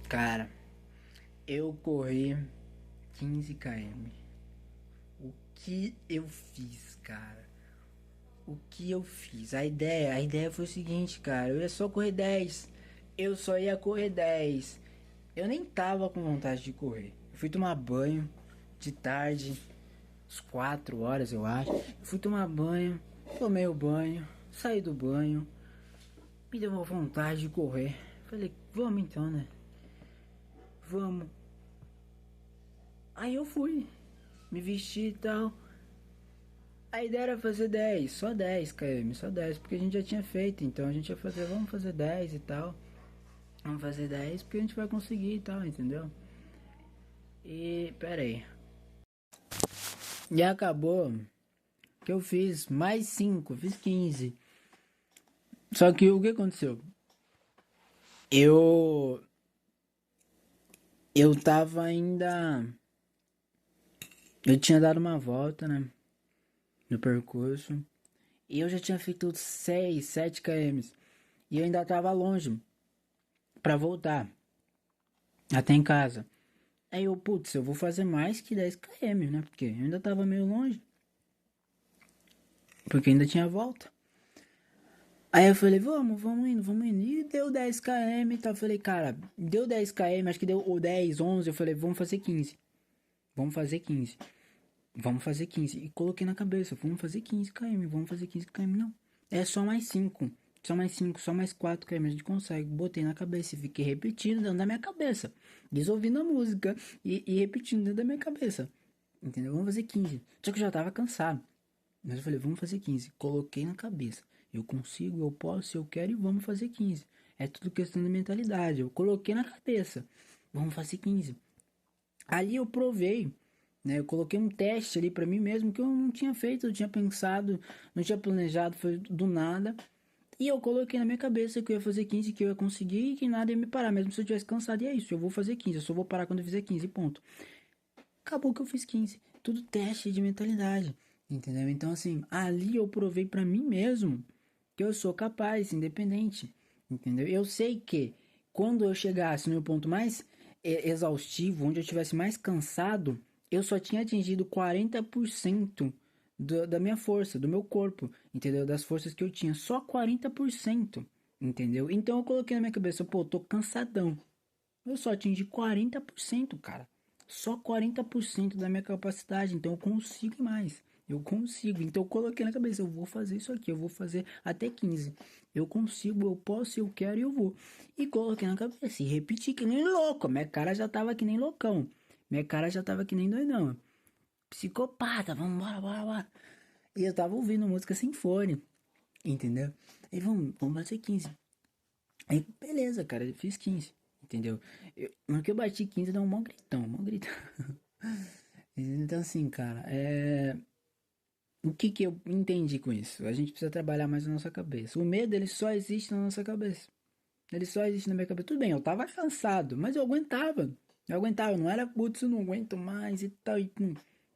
Cara, eu corri 15 km. O que eu fiz, cara? O que eu fiz? A ideia foi o seguinte, cara. Eu ia só correr 10. Eu só ia correr 10. Eu nem tava com vontade de correr. Eu fui tomar banho de tarde, às 4 horas, eu acho. Eu fui tomar banho, tomei o banho, saí do banho, me deu uma vontade de correr. Falei, vamos então, né? Vamos. Aí eu fui, me vesti e tal. A ideia era fazer 10, só 10 km, só 10, porque a gente já tinha feito, então a gente ia fazer, vamos fazer 10 e tal. Vamos fazer 10 porque a gente vai conseguir e tal, entendeu? E pera aí. E acabou que eu fiz mais 5, fiz 15. Só que o que aconteceu? Eu eu tava ainda, eu tinha dado uma volta, né, no percurso, e eu já tinha feito 6, 7 km. E eu ainda tava longe pra voltar até em casa. Aí eu, putz, eu vou fazer mais que 10 km, né? Porque eu ainda tava meio longe. Porque ainda tinha volta. Aí eu falei, vamos indo, vamos indo. E deu 10 km e tal. Eu falei, cara, deu 10 km, acho que deu o 10, 11. Eu falei, vamos fazer 15. Vamos fazer 15. Vamos fazer 15. E coloquei na cabeça, vamos fazer 15 km, vamos fazer 15 km. Não. É só mais 5. Só mais 5, só mais 4 km a gente consegue. Botei na cabeça e fiquei repetindo dentro da minha cabeça. Desouvindo a música e repetindo dentro da minha cabeça. Entendeu? Vamos fazer 15. Só que eu já tava cansado. Mas eu falei, vamos fazer 15. Coloquei na cabeça. Eu consigo, eu posso, eu quero e vamos fazer 15. É tudo questão de mentalidade. Eu coloquei na cabeça. Vamos fazer 15. Ali eu provei, né? Eu coloquei um teste ali pra mim mesmo que eu não tinha feito, eu tinha pensado, não tinha planejado, foi do nada. E eu coloquei na minha cabeça que eu ia fazer 15, que eu ia conseguir e que nada ia me parar, mesmo se eu tivesse cansado. E é isso, eu vou fazer 15, eu só vou parar quando eu fizer 15, ponto. Acabou que eu fiz 15. Tudo teste de mentalidade, entendeu? Então, assim, ali eu provei pra mim mesmo que eu sou capaz, independente, entendeu? Eu sei que quando eu chegasse no meu ponto mais exaustivo, onde eu estivesse mais cansado, eu só tinha atingido 40% da minha força, do meu corpo, entendeu? Das forças que eu tinha, só 40%, entendeu? Então eu coloquei na minha cabeça, pô, eu tô cansadão. Eu só atingi 40%, cara. Só 40% da minha capacidade. Então eu consigo mais. Eu consigo. Então eu coloquei na cabeça, eu vou fazer isso aqui, eu vou fazer até 15. Eu consigo, eu posso, eu quero e eu vou. E coloquei na cabeça e repeti que nem louco. Minha cara já tava que nem loucão. Minha cara já tava que nem doidão. Psicopata, vamos, bora, bora, bora. E eu tava ouvindo música sem fone, entendeu? E vamos fazer 15. Aí, beleza, cara, eu fiz 15, entendeu? No que eu bati 15, deu um mó gritão, um mó gritão. Então, assim, cara, o que que eu entendi com isso? A gente precisa trabalhar mais na nossa cabeça. O medo, ele só existe na nossa cabeça. Ele só existe na minha cabeça. Tudo bem, eu tava cansado, mas eu aguentava. Eu aguentava, não era, putz, eu não aguento mais e tal. E,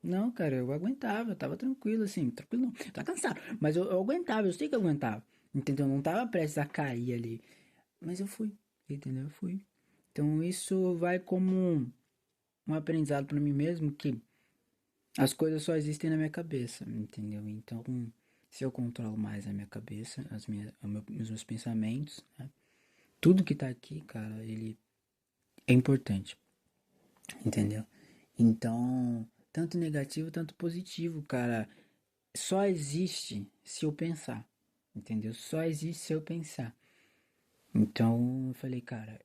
não, cara, eu aguentava, eu tava tranquilo, assim, tranquilo não, eu tava cansado, mas eu aguentava, eu sei que eu aguentava, entendeu? Eu não tava prestes a cair ali, mas eu fui, entendeu? Eu fui. Então isso vai como um aprendizado para mim mesmo que as coisas só existem na minha cabeça, entendeu? Então, se eu controlo mais a minha cabeça, os meus pensamentos, né? Tudo que tá aqui, cara, ele é importante, entendeu? Então, tanto negativo, tanto positivo, cara, só existe se eu pensar, entendeu? Só existe se eu pensar. Então, eu falei, cara,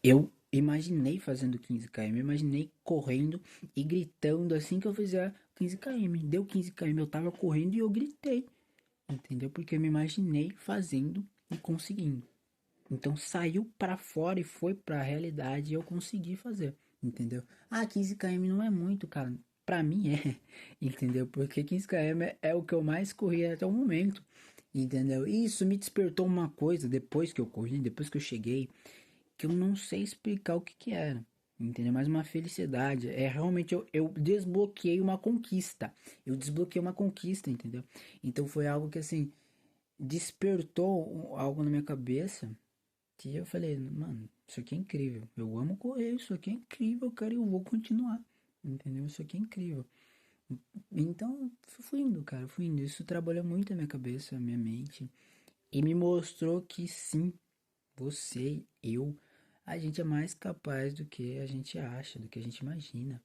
eu imaginei fazendo 15 km, imaginei correndo e gritando assim que eu fizer 15 km. Deu 15 km, eu tava correndo e eu gritei, entendeu? Porque eu me imaginei fazendo e conseguindo. Então saiu pra fora e foi pra realidade e eu consegui fazer, entendeu? Ah, 15 km não é muito, cara. Pra mim é, entendeu? Porque 15 km é o que eu mais corri até o momento, entendeu? E isso me despertou uma coisa depois que eu corri, depois que eu cheguei, que eu não sei explicar o que que era, entendeu? Mas uma felicidade, é realmente eu desbloqueei uma conquista, eu desbloqueei uma conquista, entendeu? Então foi algo que assim, despertou algo na minha cabeça, que eu falei, mano, isso aqui é incrível. Eu amo correr, isso aqui é incrível, cara, e eu vou continuar. Entendeu? Isso aqui é incrível. Então, fui indo, cara, fui indo. Isso trabalhou muito a minha cabeça, a minha mente. E me mostrou que sim, você, eu, a gente é mais capaz do que a gente acha, do que a gente imagina,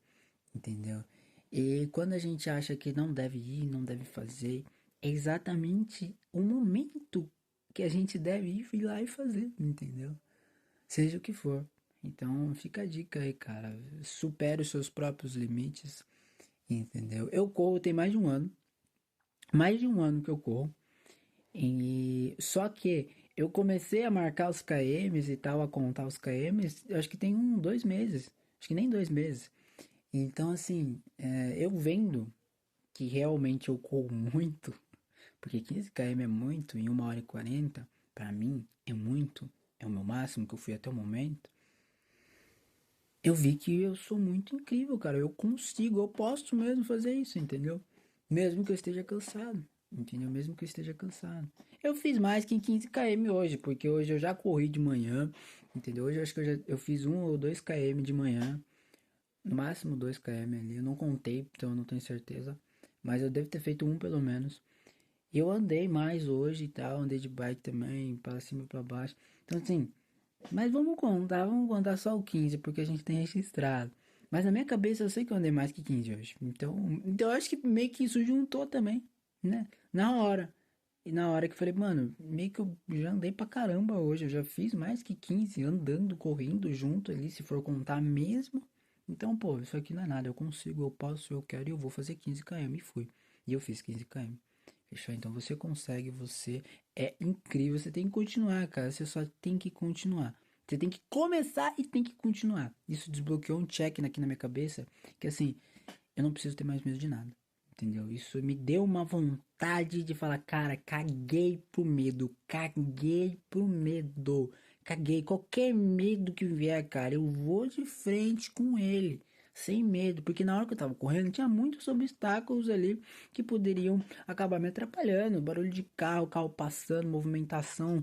entendeu? E quando a gente acha que não deve ir, não deve fazer, é exatamente o momento que a gente deve ir lá e fazer, entendeu? Seja o que for. Então, fica a dica aí, cara. Supere os seus próprios limites, entendeu? Eu corro tem mais de um ano que eu corro. E só que eu comecei a marcar os KMs e tal, a contar os KMs, eu acho que tem 2 meses, acho que nem 2 meses. Então, assim, eu vendo que realmente eu corro muito, porque 15 km é muito, em 1h40, pra mim é muito, é o meu máximo que eu fui até o momento. Eu vi que eu sou muito incrível, cara. Eu consigo, eu posso mesmo fazer isso, entendeu? Mesmo que eu esteja cansado, entendeu? Mesmo que eu esteja cansado. Eu fiz mais que em 15 km hoje, porque hoje eu já corri de manhã, entendeu? Hoje eu acho que eu fiz 1 ou 2 km de manhã, no máximo 2 km ali. Eu não contei, então eu não tenho certeza, mas eu devo ter feito um pelo menos. Eu andei mais hoje e tal, andei de bike também, para cima e para baixo. Então assim, mas vamos contar só o 15 porque a gente tem registrado. Mas na minha cabeça eu sei que eu andei mais que 15 hoje. Então eu acho que meio que isso juntou também, né? Na hora. E na hora que eu falei, mano, meio que eu já andei pra caramba hoje. Eu já fiz mais que 15 andando, correndo junto ali, se for contar mesmo. Então, pô, isso aqui não é nada. Eu consigo, eu posso, eu quero e eu vou fazer 15 km. E fui. E eu fiz 15 km. Fechou? Então você consegue, você é incrível. Você tem que continuar, cara. Você só tem que continuar. Você tem que começar e tem que continuar. Isso desbloqueou um check aqui na minha cabeça. Que assim, eu não preciso ter mais medo de nada. Entendeu? Isso me deu uma vontade de falar, cara, caguei pro medo. Caguei pro medo. Caguei. Qualquer medo que vier, cara, eu vou de frente com ele. Sem medo, porque na hora que eu tava correndo tinha muitos obstáculos ali que poderiam acabar me atrapalhando. Barulho de carro, carro passando, movimentação,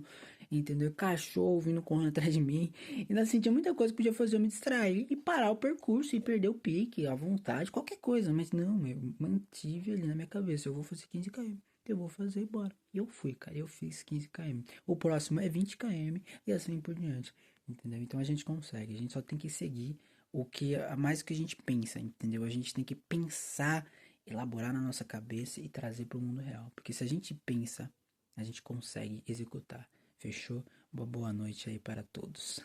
entendeu? Cachorro vindo correndo atrás de mim. Ainda assim, tinha muita coisa que podia fazer eu me distrair e parar o percurso e perder o pique, a vontade, qualquer coisa. Mas não, eu mantive ali na minha cabeça. Eu vou fazer 15 km. Eu vou fazer e bora. E eu fui, cara. Eu fiz 15 km. O próximo é 20 km e assim por diante. Entendeu? Então a gente consegue. A gente só tem que seguir o que a mais que a gente pensa, entendeu? A gente tem que pensar, elaborar na nossa cabeça e trazer para o mundo real. Porque se a gente pensa, a gente consegue executar. Fechou? Uma boa noite aí para todos.